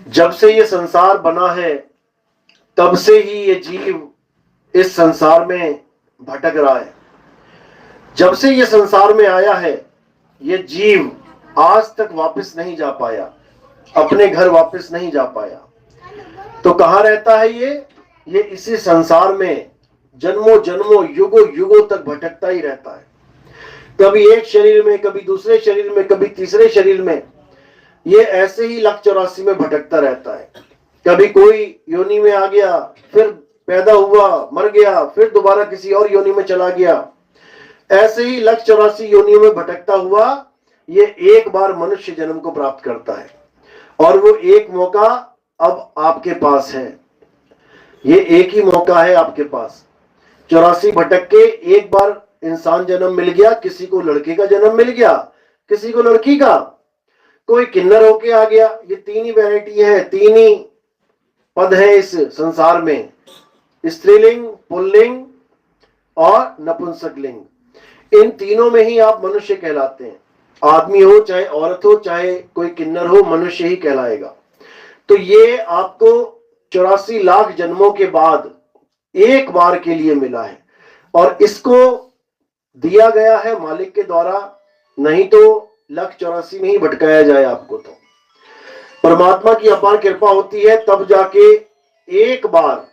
जब से ये संसार बना है तब से ही ये जीव इस संसार में भटक रहा है। जब से ये संसार में आया है ये जीव आज तक वापस नहीं जा पाया, अपने घर वापस नहीं जा पाया। तो कहां रहता है ये इसी संसार में जन्मों जन्मों युगों युगों तक भटकता ही रहता है। कभी एक शरीर में, कभी दूसरे शरीर में, कभी तीसरे शरीर में, ये ऐसे ही लाख 84 में भटकता रहता है। कभी कोई योनि में आ गया, फिर पैदा हुआ, मर गया, फिर दोबारा किसी और योनि में चला गया। ऐसे ही लाख 84 योनियों में भटकता हुआ ये एक बार मनुष्य जन्म को प्राप्त करता है। और वो एक मौका अब आपके पास है, ये एक ही मौका है आपके पास। 84 भटक के एक बार इंसान जन्म मिल गया, किसी को लड़के का जन्म मिल गया, किसी को लड़की का, कोई किन्नर होके आ गया। ये तीन ही वैरायटी है, तीन ही पद है इस संसार में, स्त्रीलिंग, पुल्लिंग और नपुंसकलिंग। इन तीनों में ही आप मनुष्य कहलाते हैं। आदमी हो चाहे औरत हो चाहे कोई किन्नर हो, मनुष्य ही कहलाएगा। तो ये आपको 84 लाख जन्मों के बाद एक बार के लिए मिला है और इसको दिया गया है मालिक के द्वारा, नहीं तो लाख 84 में ही भटकाया जाए आपको। तो परमात्मा की अपार कृपा होती है तब जाके एक बार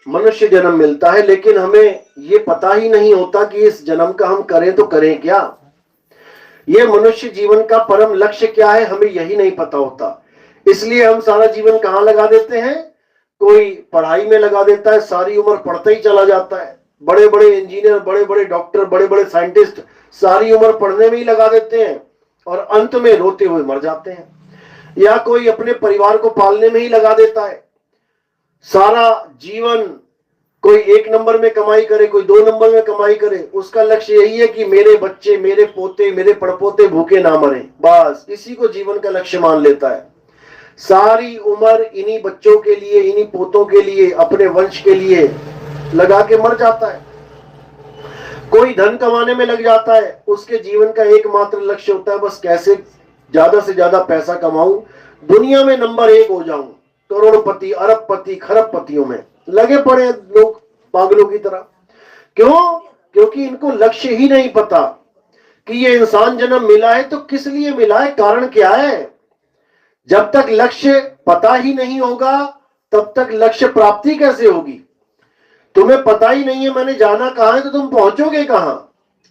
मनुष्य जन्म मिलता है। लेकिन हमें ये पता ही नहीं होता कि इस जन्म का हम करें तो करें क्या, ये मनुष्य जीवन का परम लक्ष्य क्या है, हमें यही नहीं पता होता। इसलिए हम सारा जीवन कहां लगा देते हैं, कोई पढ़ाई में लगा देता है, सारी उम्र पढ़ता ही चला जाता है। बड़े बड़े इंजीनियर, बड़े बड़े डॉक्टर, बड़े बड़े साइंटिस्ट सारी उम्र पढ़ने में ही लगा देते हैं और अंत में रोते हुए मर जाते हैं। या कोई अपने परिवार को पालने में ही लगा देता है सारा जीवन, कोई एक नंबर में कमाई करे, कोई दो नंबर में कमाई करे। उसका लक्ष्य यही है कि मेरे बच्चे, मेरे पोते, मेरे पड़पोते भूखे ना मरे, बस इसी को जीवन का लक्ष्य मान लेता है। सारी उम्र इन्हीं बच्चों के लिए, इन्हीं पोतों के लिए, अपने वंश के लिए लगा के मर जाता है। कोई धन कमाने में लग जाता है, उसके जीवन का एकमात्र लक्ष्य होता है बस कैसे ज्यादा से ज्यादा पैसा कमाऊं, दुनिया में नंबर 1 हो जाऊं। करोड़पति, अरबपति, खरबपतियों में लगे पड़े लोग पागलों की तरह। क्यों? क्योंकि इनको लक्ष्य ही नहीं पता कि ये इंसान जन्म मिला है तो किस लिए मिला है, कारण क्या है। जब तक लक्ष्य पता ही नहीं होगा तब तक लक्ष्य प्राप्ति कैसे होगी। तुम्हें पता ही नहीं है मैंने जाना कहां है तो तुम पहुंचोगे कहां,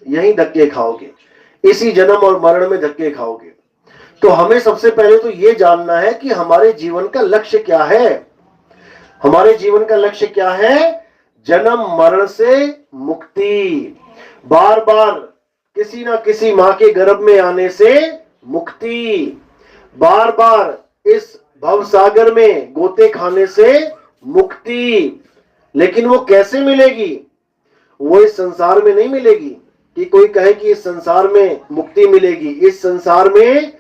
यहीं धक्के खाओगे, इसी जन्म और मरण में धक्के खाओगे। तो हमें सबसे पहले तो यह जानना है कि हमारे जीवन का लक्ष्य क्या है। हमारे जीवन का लक्ष्य क्या है? जन्म मरण से मुक्ति, बार बार किसी ना किसी मां के गर्भ में आने से मुक्ति, बार बार इस भवसागर में गोते खाने से मुक्ति। लेकिन वो कैसे मिलेगी? वो इस संसार में नहीं मिलेगी कि कोई कहे कि इस संसार में मुक्ति मिलेगी। इस संसार में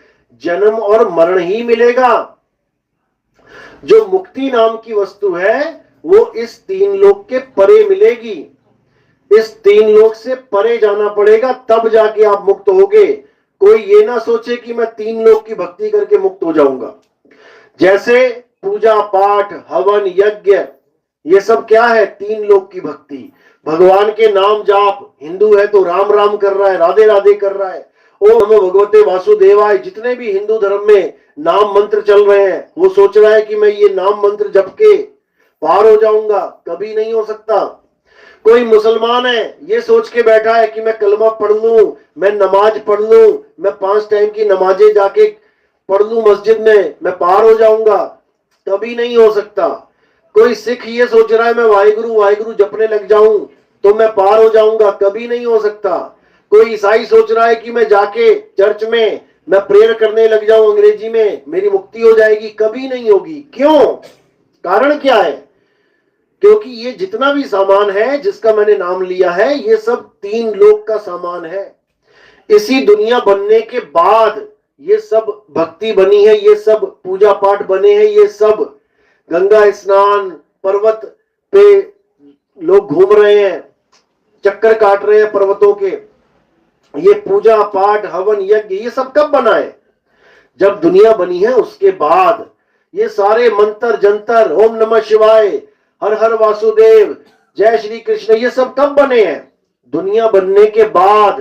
जन्म और मरण ही मिलेगा। जो मुक्ति नाम की वस्तु है वो इस 3 लोक के परे मिलेगी। इस 3 लोक से परे जाना पड़ेगा तब जाके आप मुक्त होगे। कोई ये ना सोचे कि मैं 3 लोक की भक्ति करके मुक्त हो जाऊंगा। जैसे पूजा पाठ, हवन, यज्ञ, ये सब क्या है? 3 लोक की भक्ति। भगवान के नाम जाप, हिंदू है तो राम राम कर रहा है, राधे राधे कर रहा है, ओम नमो भगवते वासुदेवाय। जितने भी हिंदू धर्म में नाम मंत्र चल रहे हैं वो सोच रहा है कि मैं ये नाम मंत्र जप के पार हो जाऊंगा, कभी नहीं हो सकता। कोई मुसलमान है ये सोच के बैठा है कि मैं कलमा पढ़ लूं, मैं नमाज पढ़ लूं, मैं 5 टाइम की नमाजें जाके पढ़ लूं मस्जिद में, मैं पार हो जाऊंगा, कभी नहीं हो सकता। कोई सिख ये सोच रहा है मैं वाहिगुरु वाहिगुरु जपने लग जाऊं तो मैं पार हो जाऊंगा, कभी नहीं हो सकता। कोई ईसाई सोच रहा है कि मैं जाके चर्च में मैं प्रेयर करने लग जाऊं अंग्रेजी में, मेरी मुक्ति हो जाएगी, कभी नहीं होगी। क्यों? कारण क्या है? क्योंकि ये जितना भी सामान है जिसका मैंने नाम लिया है ये सब 3 लोक का सामान है। इसी दुनिया बनने के बाद ये सब भक्ति बनी है, ये सब पूजा पाठ बने हैं, ये सब गंगा स्नान, पर्वत पे लोग घूम रहे हैं, चक्कर काट रहे हैं पर्वतों के, ये पूजा पाठ, हवन, यज्ञ, ये सब कब बना है? जब दुनिया बनी है उसके बाद। ये सारे मंत्र जंतर, ओम नमः शिवाय, हर हर वासुदेव, जय श्री कृष्ण, ये सब कब बने हैं? दुनिया बनने के बाद।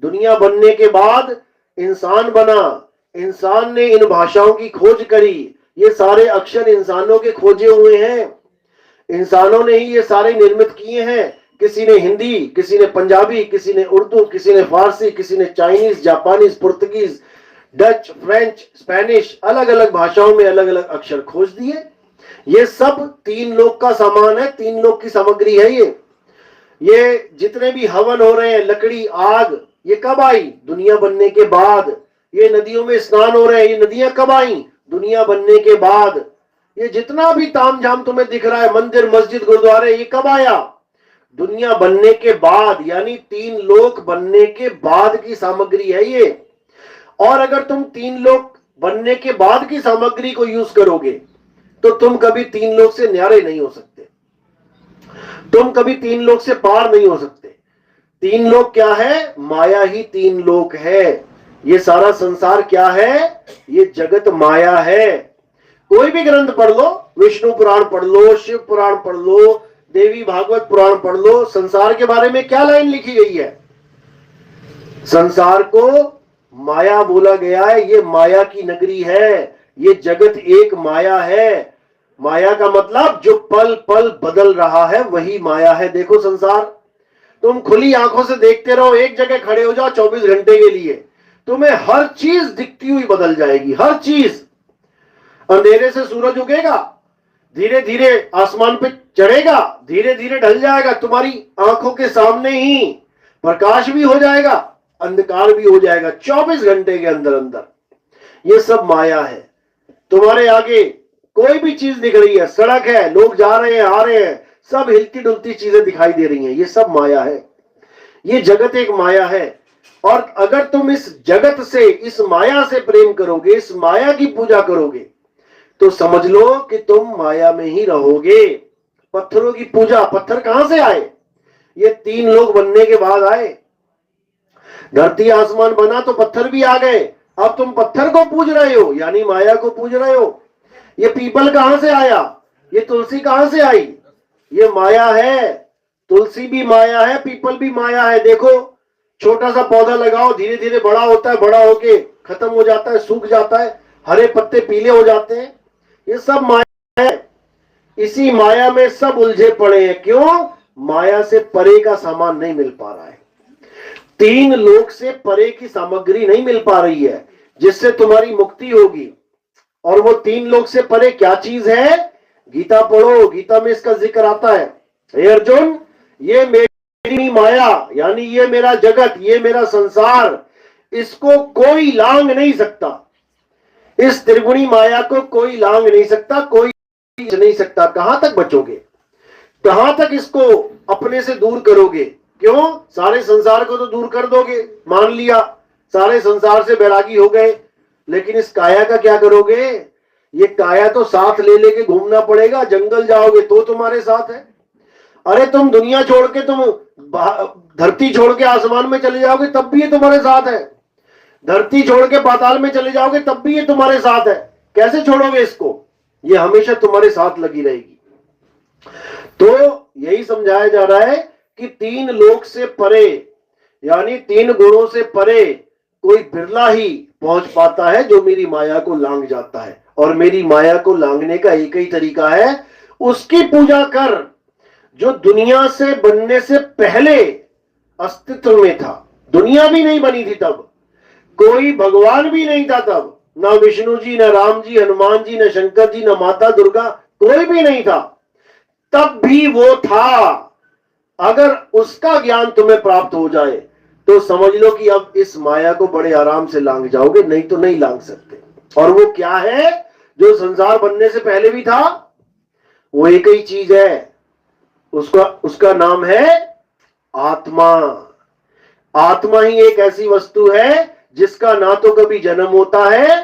दुनिया बनने के बाद इंसान बना, इंसान ने इन भाषाओं की खोज करी, ये सारे अक्षर इंसानों के खोजे हुए हैं, इंसानों ने ही ये सारे निर्मित किए हैं। किसी ने हिंदी, किसी ने पंजाबी, किसी ने उर्दू, किसी ने फारसी, किसी ने Chinese, Japanese, Portuguese, Dutch, French, Spanish, अलग अलग भाषाओं में अलग अलग अक्षर खोज दिए। ये सब तीन लोक का सामान है, तीन लोक की सामग्री है। ये जितने भी हवन हो रहे हैं, लकड़ी, आग, ये कब आई? दुनिया बनने के बाद। ये नदियों में स्नान हो रहे हैं, ये नदियां कब आई? दुनिया बनने के बाद। ये जितना भी तामझाम तुम्हें दिख रहा है, मंदिर, मस्जिद, गुरुद्वारे, ये कब आया? दुनिया बनने के बाद, यानी तीन लोक बनने के बाद की सामग्री है ये। और अगर तुम तीन लोक बनने के बाद की सामग्री को यूज करोगे तो तुम कभी तीन लोक से न्यारे नहीं हो सकते, तुम कभी तीन लोक से पार नहीं हो सकते। तीन लोक क्या है? माया ही तीन लोक है। ये सारा संसार क्या है? ये जगत माया है। कोई भी ग्रंथ पढ़ लो, विष्णु पुराण पढ़ लो, शिव पुराण पढ़ लो, देवी भागवत पुराण पढ़ लो, संसार के बारे में क्या लाइन लिखी गई है? संसार को माया बोला गया है, ये माया की नगरी है, ये जगत एक माया है। माया का मतलब जो पल पल बदल रहा है वही माया है। देखो संसार, तुम खुली आंखों से देखते रहो, एक जगह खड़े हो जाओ 24 घंटे के लिए, तुम्हें हर चीज दिखती हुई बदल जाएगी, हर चीज। अंधेरे से सूरज उगेगा, धीरे धीरे आसमान पे चढ़ेगा, धीरे धीरे ढल जाएगा, तुम्हारी आंखों के सामने ही प्रकाश भी हो जाएगा, अंधकार भी हो जाएगा, 24 घंटे के अंदर अंदर। ये सब माया है। तुम्हारे आगे कोई भी चीज दिख रही है, सड़क है, लोग जा रहे हैं, आ रहे हैं, सब हिलती डुलती चीजें दिखाई दे रही हैं, ये सब माया है। ये जगत एक माया है। और अगर तुम इस जगत से, इस माया से प्रेम करोगे, इस माया की पूजा करोगे, तो समझ लो कि तुम माया में ही रहोगे। पत्थरों की पूजा, पत्थर कहां से आए? ये तीन लोग बनने के बाद आए। धरती आसमान बना तो पत्थर भी आ गए, अब तुम पत्थर को पूज रहे हो, यानी माया को पूज रहे हो। ये पीपल कहां से आया? ये तुलसी कहां से आई? ये माया है। तुलसी भी माया है, पीपल भी माया है। देखो, छोटा सा पौधा लगाओ, धीरे धीरे बड़ा होता है, बड़ा होके खत्म हो जाता है, सूख जाता है, हरे पत्ते पीले हो जाते हैं। ये सब माया है। इसी माया में सब उलझे पड़े हैं। क्यों? माया से परे का सामान नहीं मिल पा रहा है, तीन लोक से परे की सामग्री नहीं मिल पा रही है जिससे तुम्हारी मुक्ति होगी। और वो तीन लोक से परे क्या चीज है? गीता पढ़ो, गीता में इसका जिक्र आता है। हे अर्जुन, ये मेरी माया, यानी ये मेरा जगत, ये मेरा संसार, इसको कोई लांग नहीं सकता। इस त्रिगुणी माया को कोई लांग नहीं सकता, कोई नहीं सकता। कहां तक बचोगे? कहां तक इसको अपने से दूर करोगे? क्यों? सारे संसार को तो दूर कर दोगे, मान लिया, सारे संसार से बैरागी हो गए, लेकिन इस काया का क्या करोगे? ये काया तो साथ ले लेके घूमना पड़ेगा, जंगल जाओगे तो तुम्हारे साथ है। अरे तुम दुनिया छोड़ के, तुम धरती छोड़ के आसमान में चले जाओगे तब भी ये तुम्हारे साथ है, धरती छोड़ के पाताल में चले जाओगे तब भी ये तुम्हारे साथ है। कैसे छोड़ोगे इसको? ये हमेशा तुम्हारे साथ लगी रहेगी। तो यही समझाया जा रहा है कि तीन लोक से परे, यानी तीन गुणों से परे कोई बिरला ही पहुंच पाता है जो मेरी माया को लांग जाता है। और मेरी माया को लांगने का एक ही तरीका है, उसकी पूजा कर जो दुनिया से बनने से पहले अस्तित्व में था। दुनिया भी नहीं बनी थी तब, कोई भगवान भी नहीं था तब, ना विष्णु जी, ना राम जी, हनुमान जी, ना शंकर जी, ना माता दुर्गा, कोई भी नहीं था, तब भी वो था। अगर उसका ज्ञान तुम्हें प्राप्त हो जाए तो समझ लो कि अब इस माया को बड़े आराम से लांग जाओगे, नहीं तो नहीं लांग सकते। और वो क्या है जो संसार बनने से पहले भी था? वो एक ही चीज है, उसका नाम है आत्मा। आत्मा ही एक ऐसी वस्तु है जिसका ना तो कभी जन्म होता है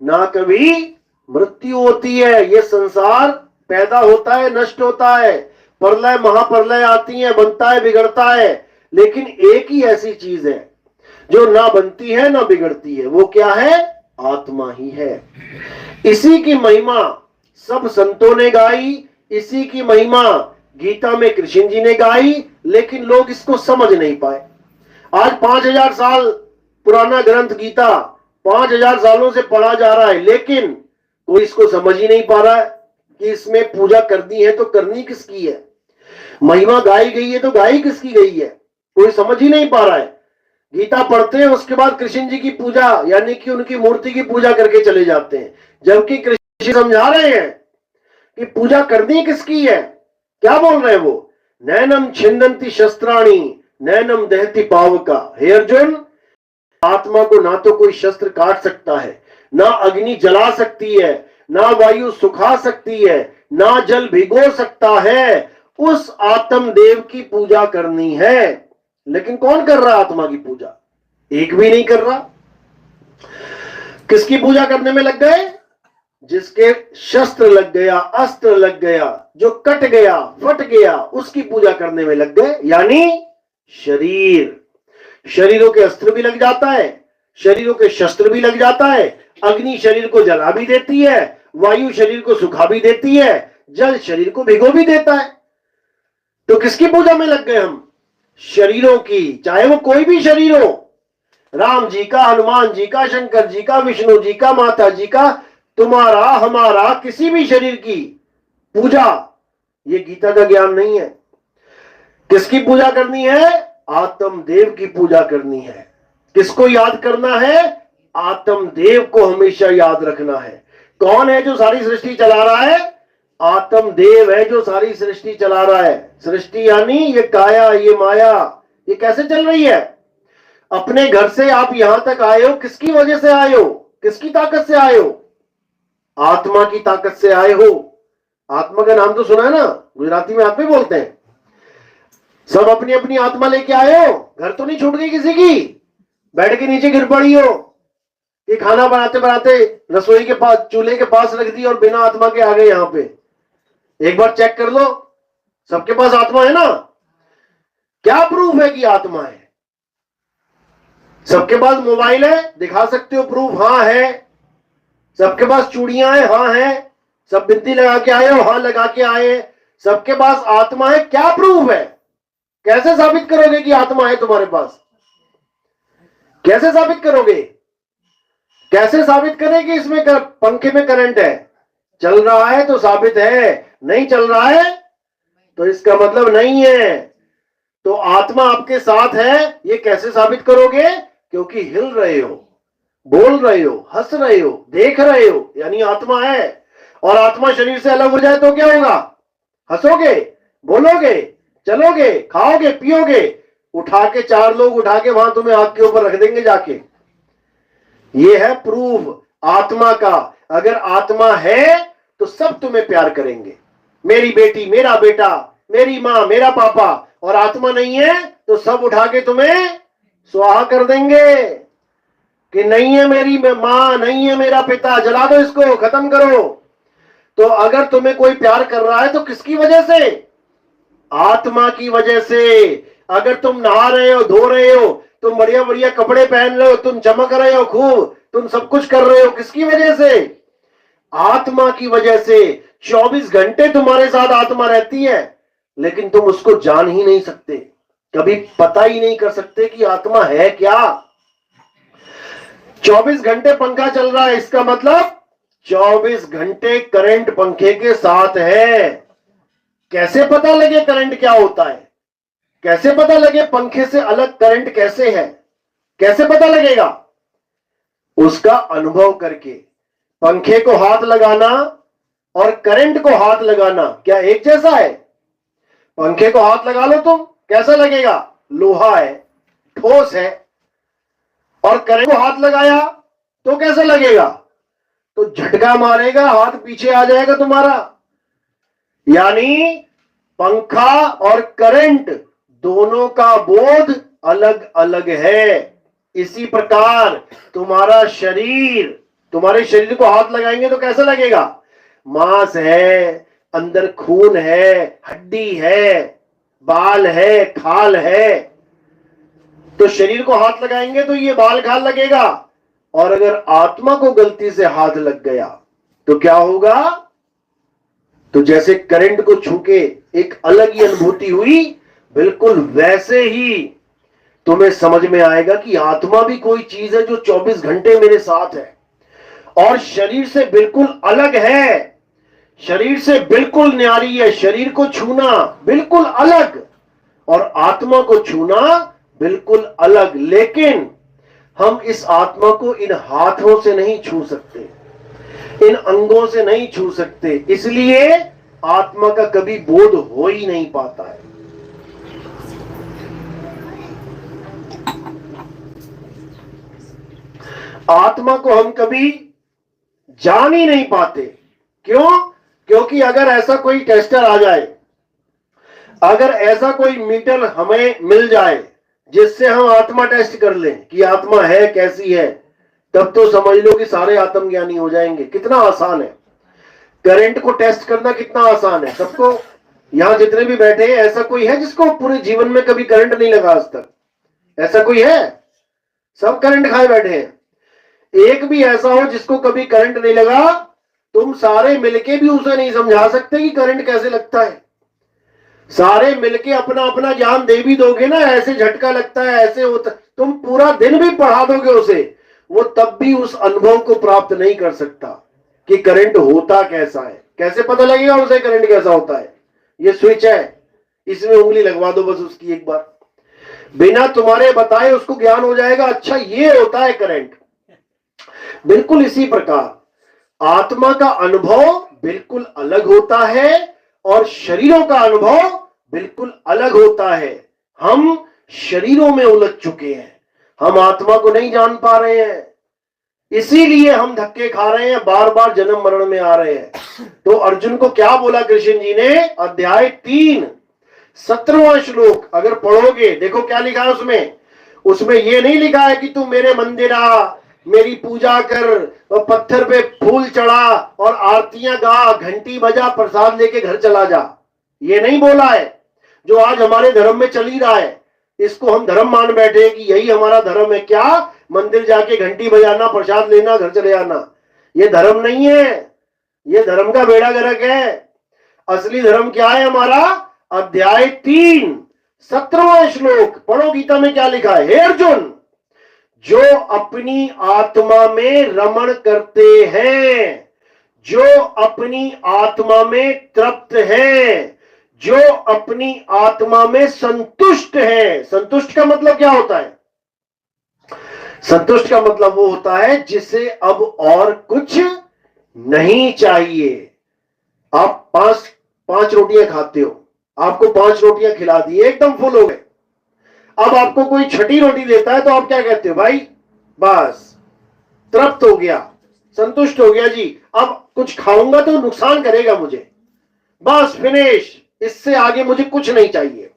ना कभी मृत्यु होती है। ये संसार पैदा होता है, नष्ट होता है, प्रलय महाप्रलय आती है, बनता है, बिगड़ता है, लेकिन एक ही ऐसी चीज है जो ना बनती है ना बिगड़ती है। वो क्या है? आत्मा ही है। इसी की महिमा सब संतों ने गाई, इसी की महिमा गीता में कृष्ण जी ने गाई, लेकिन लोग इसको समझ नहीं पाए। आज 5000 साल पुराना ग्रंथ गीता 5000 सालों से पढ़ा जा रहा है, लेकिन कोई इसको समझ ही नहीं पा रहा है कि इसमें पूजा करनी है तो करनी किसकी है, महिमा गाई गई है तो गाई किसकी गई है, कोई समझ ही नहीं पा रहा है। गीता पढ़ते हैं, उसके बाद कृष्ण जी की पूजा यानी कि उनकी मूर्ति की पूजा करके चले जाते हैं, जबकि कृष्ण समझा रहे हैं कि पूजा करनी किसकी है। क्या बोल रहे हैं वो, नैनम छिंदंती शस्त्राणी नैनम दहती पावका। हे अर्जुन, आत्मा को ना तो कोई शस्त्र काट सकता है, ना अग्नि जला सकती है, ना वायु सुखा सकती है, ना जल भिगो सकता है। उस आत्म देव की पूजा करनी है। लेकिन कौन कर रहा आत्मा की पूजा, एक भी नहीं कर रहा। किसकी पूजा करने में लग गए, जिसके शस्त्र लग गया, अस्त्र लग गया, जो कट गया फट गया, उसकी पूजा करने में लग गए। यानी शरीर, शरीरों के अस्त्र भी लग जाता है, शरीरों के शस्त्र भी लग जाता है। अग्नि शरीर को जला भी देती है, वायु शरीर को सुखा भी देती है, जल शरीर को भिगो भी देता है। तो किसकी पूजा में लग गए हम, शरीरों की, चाहे वो कोई भी शरीर हो, राम जी का, हनुमान जी का, शंकर जी का, विष्णु जी का, माता जी का, तुम्हारा हमारा, किसी भी शरीर की पूजा, ये गीता का ज्ञान नहीं है। किसकी पूजा करनी है, आत्म देव की पूजा करनी है। किसको याद करना है, आत्म देव को हमेशा याद रखना है। कौन है जो सारी सृष्टि चला रहा है, आत्म देव है जो सारी सृष्टि चला रहा है। सृष्टि यानी ये काया, ये माया, ये कैसे चल रही है। अपने घर से आप यहां तक आए हो, किसकी वजह से आए हो, किसकी ताकत से आए हो, आत्मा की ताकत से आए हो। आत्मा का नाम तो सुना है ना, गुजराती में आत्मा बोलते हैं। सब अपनी अपनी आत्मा लेके आए हो, घर तो नहीं छूट गई किसी की, बेड के नीचे गिर पड़ी हो कि खाना बनाते बनाते रसोई के पास, चूल्हे के पास रख दी और बिना आत्मा के आ गए यहां पे। एक बार चेक कर लो, सबके पास आत्मा है ना। क्या प्रूफ है कि आत्मा है, सबके पास मोबाइल है, दिखा सकते हो प्रूफ, हाँ है। सबके पास चूड़ियां हैं, हाँ है। सब बिंदी लगा के आए हो, हाँ लगा के आए। सबके पास आत्मा है, क्या प्रूफ है, कैसे साबित करोगे कि आत्मा है तुम्हारे पास, कैसे साबित करोगे, कैसे साबित करें कि इसमें पंखे में करंट है, चल रहा है तो साबित है, नहीं चल रहा है तो इसका मतलब नहीं है। तो आत्मा आपके साथ है, ये कैसे साबित करोगे, क्योंकि हिल रहे हो, बोल रहे हो, हंस रहे हो, देख रहे हो, यानी आत्मा है। और आत्मा शरीर से अलग हो जाए तो क्या होगा, हंसोगे, बोलोगे, चलोगे, खाओगे, पियोगे, उठा के 4 लोग उठा के वहां तुम्हें आग के ऊपर रख देंगे जाके। ये है प्रूफ आत्मा का। अगर आत्मा है तो सब तुम्हें प्यार करेंगे, मेरी बेटी, मेरा बेटा, मेरी मां, मेरा पापा। और आत्मा नहीं है तो सब उठा के तुम्हें स्वाहा कर देंगे कि नहीं है मेरी मां, नहीं है मेरा पिता, जला दो इसको, खत्म करो। तो अगर तुम्हें कोई प्यार कर रहा है तो किसकी वजह से, आत्मा की वजह से। अगर तुम नहा रहे हो, धो रहे हो, तुम बढ़िया बढ़िया कपड़े पहन रहे हो, तुम चमक रहे हो खूब, तुम सब कुछ कर रहे हो, किसकी वजह से, आत्मा की वजह से। 24 घंटे तुम्हारे साथ आत्मा रहती है, लेकिन तुम उसको जान ही नहीं सकते, कभी पता ही नहीं कर सकते कि आत्मा है क्या। 24 घंटे पंखा चल रहा है, इसका मतलब 24 घंटे करंट पंखे के साथ है। कैसे पता लगे करंट क्या होता है, कैसे पता लगे पंखे से अलग करंट कैसे है, कैसे पता लगेगा, उसका अनुभव करके। पंखे को हाथ लगाना और करंट को हाथ लगाना क्या एक जैसा है, पंखे को हाथ लगा लो तुम, कैसा लगेगा, लोहा है, ठोस है। और करंट को हाथ लगाया तो कैसा लगेगा, तो झटका मारेगा, हाथ पीछे आ जाएगा तुम्हारा। यानी पंखा और करंट दोनों का बोध अलग अलग है। इसी प्रकार तुम्हारा शरीर, तुम्हारे शरीर को हाथ लगाएंगे तो कैसा लगेगा, मांस है, अंदर खून है, हड्डी है, बाल है, खाल है। तो शरीर को हाथ लगाएंगे तो ये बाल खाल लगेगा, और अगर आत्मा को गलती से हाथ लग गया तो क्या होगा? तो जैसे करंट को छू के एक अलग ही अनुभूति हुई, बिल्कुल वैसे ही तुम्हें समझ में आएगा कि आत्मा भी कोई चीज है जो 24 घंटे मेरे साथ है और शरीर से बिल्कुल अलग है, शरीर से बिल्कुल न्यारी है। शरीर को छूना बिल्कुल अलग और आत्मा को छूना बिल्कुल अलग। लेकिन हम इस आत्मा को इन हाथों से नहीं छू सकते, इन अंगों से नहीं छू सकते, इसलिए आत्मा का कभी बोध हो ही नहीं पाता है। आत्मा को हम कभी जान ही नहीं पाते। क्यों? क्योंकि अगर ऐसा कोई टेस्टर आ जाए, अगर ऐसा कोई मीटर हमें मिल जाए जिससे हम आत्मा टेस्ट कर लें कि आत्मा है कैसी है, तब तो समझ लो कि सारे आत्मज्ञानी हो जाएंगे। कितना आसान है करंट को टेस्ट करना, कितना आसान है। सबको यहां जितने भी बैठे हैं, ऐसा कोई है जिसको पूरे जीवन में कभी करंट नहीं लगा आज तक? ऐसा कोई है? सब करंट खाए बैठे हैं। एक भी ऐसा हो जिसको कभी करंट नहीं लगा, तुम सारे मिलके भी उसे नहीं समझा सकते कि करंट कैसे लगता है। सारे मिलके अपना अपना ज्ञान दे भी दोगे ना, ऐसे झटका लगता है, ऐसे होता, तुम पूरा दिन भी पढ़ा दोगे उसे, वो तब भी उस अनुभव को प्राप्त नहीं कर सकता कि करंट होता कैसा है। कैसे पता लगेगा उसे करंट कैसा होता है? ये स्विच है, इसमें उंगली लगवा दो बस उसकी एक बार, बिना तुम्हारे बताए उसको ज्ञान हो जाएगा, अच्छा ये होता है करंट। बिल्कुल इसी प्रकार आत्मा का अनुभव बिल्कुल अलग होता है और शरीरों का अनुभव बिल्कुल अलग होता है। हम शरीरों में उलझ चुके हैं, हम आत्मा को नहीं जान पा रहे हैं, इसीलिए हम धक्के खा रहे हैं, बार बार जन्म मरण में आ रहे हैं। तो अर्जुन को क्या बोला कृष्ण जी ने? अध्याय 3 17वां श्लोक अगर पढ़ोगे, देखो क्या लिखा है उसमें। उसमें ये नहीं लिखा है कि तू मेरे मंदिर आ, मेरी पूजा कर और पत्थर पे फूल चढ़ा और आरतियां गा, घंटी बजा, प्रसाद लेके घर चला जा। ये नहीं बोला है जो आज हमारे धर्म में चल ही रहा है। इसको हम धर्म मान बैठे हैं कि यही हमारा धर्म है। क्या? मंदिर जाके घंटी बजाना, प्रसाद लेना, घर चले आना। ये धर्म नहीं है, ये धर्म का बेड़ा गर्क है। असली धर्म क्या है हमारा? अध्याय 3 17वां श्लोक पढ़ो, गीता में क्या लिखा है? हे अर्जुन, जो अपनी आत्मा में रमण करते हैं, जो अपनी आत्मा में तृप्त हैं, जो अपनी आत्मा में संतुष्ट है। संतुष्ट का मतलब क्या होता है? संतुष्ट का मतलब वो होता है जिसे अब और कुछ नहीं चाहिए। आप पांच रोटियां खाते हो, आपको 5 रोटियां खिला दी, एकदम फुल हो गए। अब आपको कोई छठी रोटी देता है तो आप क्या कहते हो? भाई बस तृप्त हो गया, संतुष्ट हो गया जी, अब कुछ खाऊंगा तो नुकसान करेगा मुझे, बस फिनिश, इससे आगे मुझे कुछ नहीं चाहिए।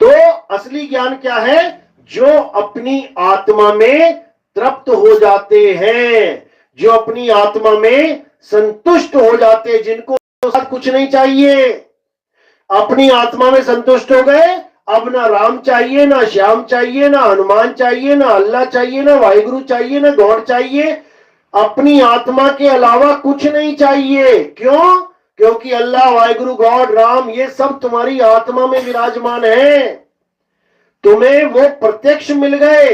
तो असली ज्ञान क्या है? जो अपनी आत्मा में तृप्त हो जाते हैं, जो अपनी आत्मा में संतुष्ट हो जाते हैं, जिनको कुछ नहीं चाहिए, अपनी आत्मा में संतुष्ट हो गए, अब ना राम चाहिए, ना श्याम चाहिए, ना हनुमान चाहिए, ना अल्लाह चाहिए, ना वाहिगुरु चाहिए, ना गॉड चाहिए, अपनी आत्मा के अलावा कुछ नहीं चाहिए। क्यों? क्योंकि अल्लाह, वाहिगुरु, गॉड, राम ये सब तुम्हारी आत्मा में विराजमान है, तुम्हें वो प्रत्यक्ष मिल गए।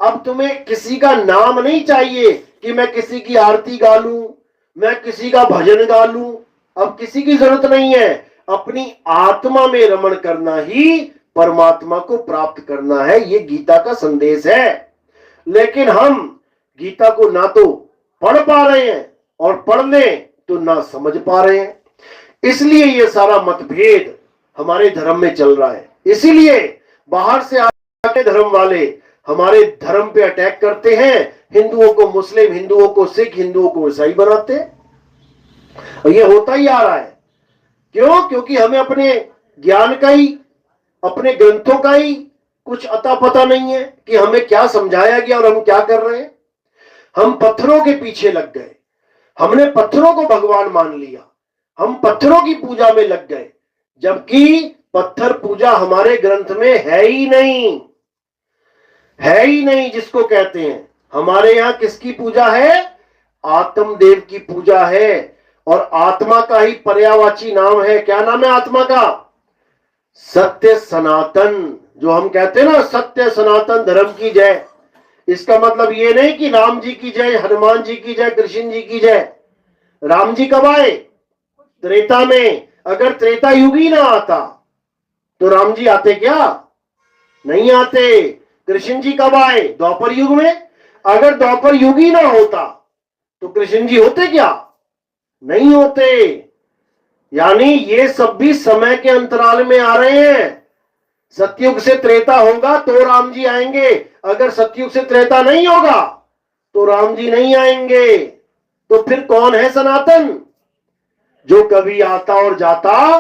अब तुम्हें किसी का नाम नहीं चाहिए कि मैं किसी की आरती गा लूं, मैं किसी का भजन गा लूं, अब किसी की जरूरत नहीं है। अपनी आत्मा में रमण करना ही परमात्मा को प्राप्त करना है, ये गीता का संदेश है। लेकिन हम गीता को ना तो पढ़ पा रहे हैं और पढ़ लें तो ना समझ पा रहे हैं, इसलिए ये सारा मतभेद हमारे धर्म में चल रहा है। इसीलिए बाहर से आके धर्म वाले हमारे धर्म पे अटैक करते हैं, हिंदुओं को मुस्लिम, हिंदुओं को सिख, हिंदुओं को ईसाई बनाते हैं, और ये होता ही आ रहा है। क्यों? क्योंकि हमें अपने ज्ञान का ही, अपने ग्रंथों का ही कुछ अता पता नहीं है कि हमें क्या समझाया गया और हम क्या कर रहे हैं। हम पत्थरों के पीछे लग गए, हमने पत्थरों को भगवान मान लिया, हम पत्थरों की पूजा में लग गए, जबकि पत्थर पूजा हमारे ग्रंथ में है ही नहीं, है ही नहीं जिसको कहते हैं। हमारे यहां किसकी पूजा है? आत्मदेव की पूजा है। और आत्मा का ही पर्यायवाची नाम है। क्या नाम है आत्मा का? सत्य सनातन। जो हम कहते हैं ना, सत्य सनातन धर्म की जय। इसका मतलब ये नहीं कि राम जी की जय, हनुमान जी की जय, कृष्ण जी की जय। राम जी कब आए? त्रेता में। अगर त्रेता युग ही ना आता तो राम जी आते क्या? नहीं आते। कृष्ण जी कब आए? द्वापर युग में। अगर द्वापर युग ही ना होता तो कृष्ण जी होते क्या? नहीं होते। यानी ये सब भी समय के अंतराल में आ रहे हैं। सतयुग से त्रेता होगा तो राम जी आएंगे। अगर सतयुग से त्रेता नहीं होगा तो राम जी नहीं आएंगे। तो फिर कौन है सनातन? जो कभी आता और जाता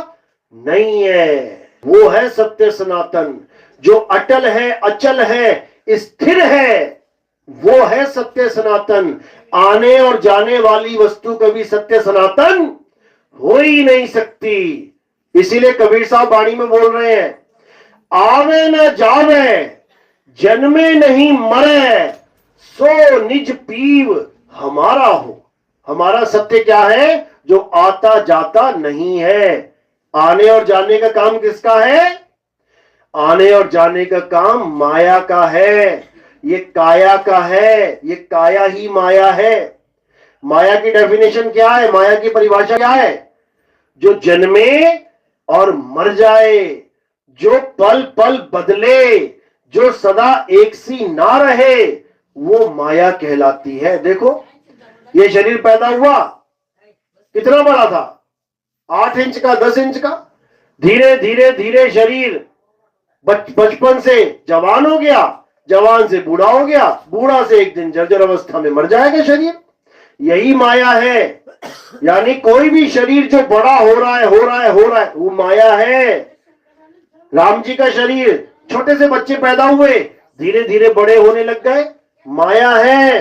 नहीं है, वो है सत्य सनातन। जो अटल है, अचल है, स्थिर है, वो है सत्य सनातन। आने और जाने वाली वस्तु कभी सत्य सनातन हो ही नहीं सकती। इसीलिए कबीर साहब वाणी में बोल रहे हैं, आवे न जावे, जन्मे नहीं मरे, सो निज पीव हमारा हो। हमारा सत्य क्या है? जो आता जाता नहीं है। आने और जाने का काम किसका है? आने और जाने का काम माया का है। ये काया का है। ये काया ही माया है। माया की डेफिनेशन क्या है? माया की परिभाषा क्या है? जो जन्मे और मर जाए, जो पल पल बदले, जो सदा एक सी ना रहे, वो माया कहलाती है। देखो, ये शरीर पैदा हुआ कितना बड़ा था? 8 इंच का, 10 इंच का। धीरे धीरे धीरे शरीर बचपन से जवान हो गया, जवान से बूढ़ा हो गया, बूढ़ा से एक दिन जर्जर अवस्था में मर जाएगा शरीर। यही माया है। यानी कोई भी शरीर जो बड़ा हो रहा है, वो माया है। राम जी का शरीर, छोटे से बच्चे पैदा हुए, धीरे धीरे बड़े होने लग गए, माया है।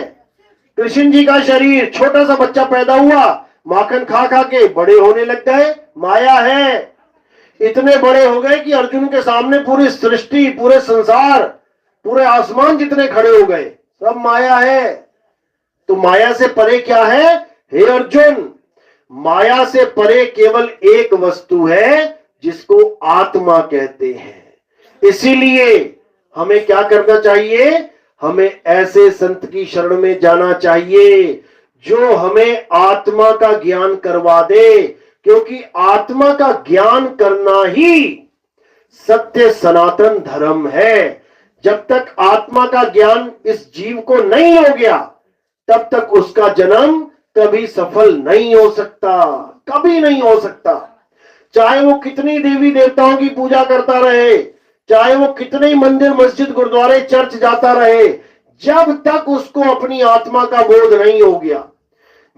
कृष्ण जी का शरीर, छोटा सा बच्चा पैदा हुआ, माखन खा खा के बड़े होने लग गए, माया है। इतने बड़े हो गए कि अर्जुन के सामने पूरी सृष्टि, पूरे संसार, पूरे आसमान जितने खड़े हो गए, सब माया है। तो माया से परे क्या है? हे अर्जुन, माया से परे केवल एक वस्तु है जिसको आत्मा कहते हैं। इसीलिए हमें क्या करना चाहिए? हमें ऐसे संत की शरण में जाना चाहिए जो हमें आत्मा का ज्ञान करवा दे, क्योंकि आत्मा का ज्ञान करना ही सत्य सनातन धर्म है। जब तक आत्मा का ज्ञान इस जीव को नहीं हो गया, तब तक उसका जन्म कभी सफल नहीं हो सकता, कभी नहीं हो सकता। चाहे वो कितनी देवी देवताओं की पूजा करता रहे, चाहे वो कितने मंदिर, मस्जिद, गुरुद्वारे, चर्च जाता रहे, जब तक उसको अपनी आत्मा का बोध नहीं हो गया,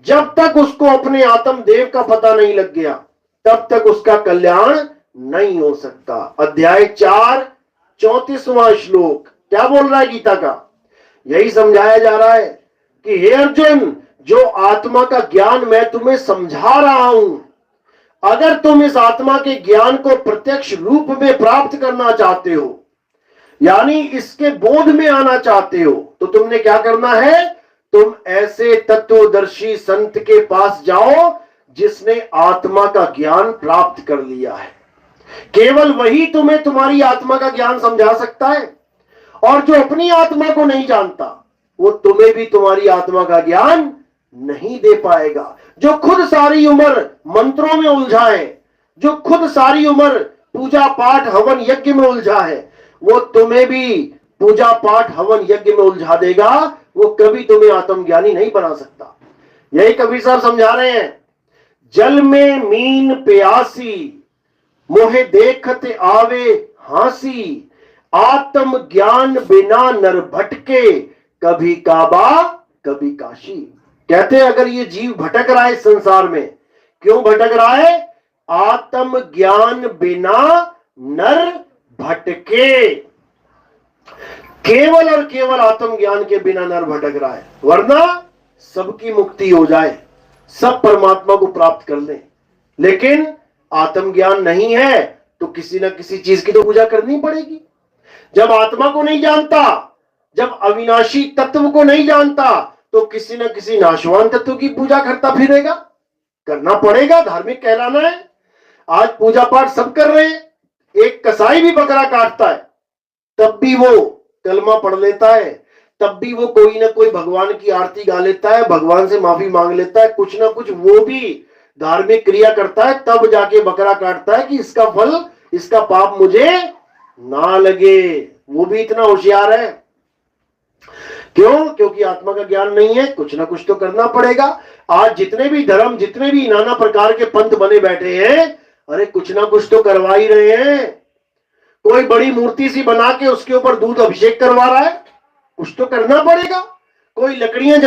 जब तक उसको अपने आत्म देव का पता नहीं लग गया, तब तक उसका कल्याण नहीं हो सकता। अध्याय 4 34वां श्लोक क्या बोल रहा है गीता का? यही समझाया जा रहा है कि हे अर्जुन, जो आत्मा का ज्ञान मैं तुम्हें समझा रहा हूं, अगर तुम इस आत्मा के ज्ञान को प्रत्यक्ष रूप में प्राप्त करना चाहते हो, यानी इसके बोध में आना चाहते हो, तो तुमने क्या करना है? तुम ऐसे तत्वदर्शी संत के पास जाओ जिसने आत्मा का ज्ञान प्राप्त कर लिया है। केवल वही तुम्हें तुम्हारी आत्मा का ज्ञान समझा सकता है। और जो अपनी आत्मा को नहीं जानता, वो तुम्हें भी तुम्हारी आत्मा का ज्ञान नहीं दे पाएगा। जो खुद सारी उम्र मंत्रों में उलझा है, जो खुद सारी उम्र पूजा पाठ हवन यज्ञ में उलझा है, वो तुम्हें भी पूजा पाठ हवन यज्ञ में उलझा देगा। वो कभी तुम्हें आत्मज्ञानी नहीं बना सकता। यही कबीर साहब समझा रहे हैं, जल में मीन प्यासी, मोहे देखत आवे हासी, आत्म ज्ञान बिना नर भटके, कभी काबा कभी काशी। कहते हैं अगर ये जीव भटक रहा है इस संसार में, क्यों भटक रहा है? आत्म ज्ञान बिना नर भटके। केवल और केवल आत्म ज्ञान के बिना नर भटक रहा है, वरना सबकी मुक्ति हो जाए, सब परमात्मा को प्राप्त कर ले। लेकिन आत्मज्ञान नहीं है तो किसी न किसी चीज की तो पूजा करनी पड़ेगी। जब आत्मा को नहीं जानता, जब अविनाशी तत्व को नहीं जानता तो किसी न किसी नाशवान तत्व की पूजा करता फिरेगा। करना पड़ेगा, धार्मिक कहलाना है। आज पूजा पाठ सब कर रहे हैं, एक कसाई भी बकरा काटता है तब भी वो कलमा पढ़ लेता है, तब भी वो कोई ना कोई भगवान की आरती गा लेता है, भगवान से माफी मांग लेता है, कुछ ना कुछ वो भी धार्मिक क्रिया करता है, तब जाके बकरा काटता है कि इसका फल, इसका पाप मुझे ना लगे। वो भी इतना होशियार है। क्यों? क्योंकि आत्मा का ज्ञान नहीं है। कुछ ना कुछ तो करना पड़ेगा। आज जितने भी धर्म, जितने भी नाना प्रकार के पंथ बने बैठे हैं, अरे कुछ ना कुछ तो करवा ही रहे हैं। कोई बड़ी मूर्ति सी बना के उसके ऊपर दूध अभिषेक करवा रहा है, कुछ तो करना पड़ेगा। कोई लकड़ियां